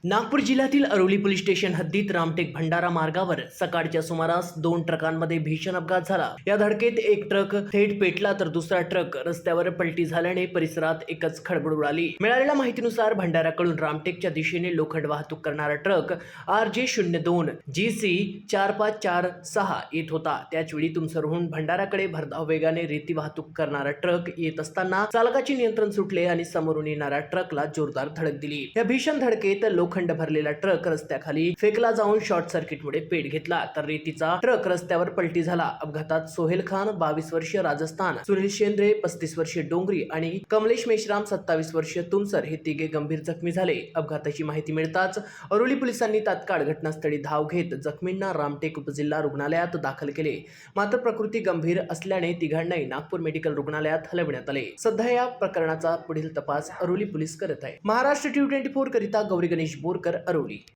नागपूर जिल्ह्यातील Aroli police station हद्दीत रामटेक भंडारा मार्गावर सकाळच्या सुमारास 2 ट्रकांमध्ये भीषण अपघात झाला। या धडकेत एक ट्रक थेट पेटला तर दुसरा ट्रक रस्त्यावर पलटी झाल्याने परिसरात एकच खळबळ उडाली। मिळालेल्या माहितीनुसार भंडाराकडून रामटेकच्या दिशेने लोखंड वाहतूक करणारा ट्रक RJ02 GC 4546 येत होता। त्याचवेळी तुमसरहून भंडाराकडे भरधाव वेगाने रेती वाहतूक करणारा ट्रक येत असताना चालकाचे नियंत्रण सुटले आणि समोरून येणाऱ्या ट्रकला जोरदार धडक दिली। या भीषण धडकेत लोखंड भरलेला ट्रक रस्त्याखाली फेकला जाऊन शॉर्ट सर्किटमुळे पेट घेतला तर रेतीचा ट्रक रस्त्यावर पलटी झाला। अपघातात सोहेल खान 22 वर्षीय राजस्थान, सुनील शेंद्रे 35 वर्षीय डोंगरी आणि कमलेश मेश्राम 27 वर्षीय तुमसर हे तिघे गंभीर जखमी झाले। अपघाताची माहिती मिळताच अरोली पोलिसांनी तात्काळ घटनास्थळी धाव घेत जखमींना रामटेक उपजिल्हा रुग्णालयात दाखल केले। मात्र प्रकृती गंभीर असल्याने तिघांनाही नागपूर मेडिकल रुग्णालयात हलविण्यात आले। सध्या या प्रकरणाचा पुढील तपास अरोली पोलीस करत आहे। महाराष्ट्र T24 करिता गौरी गणेश बोरकर, अरोली।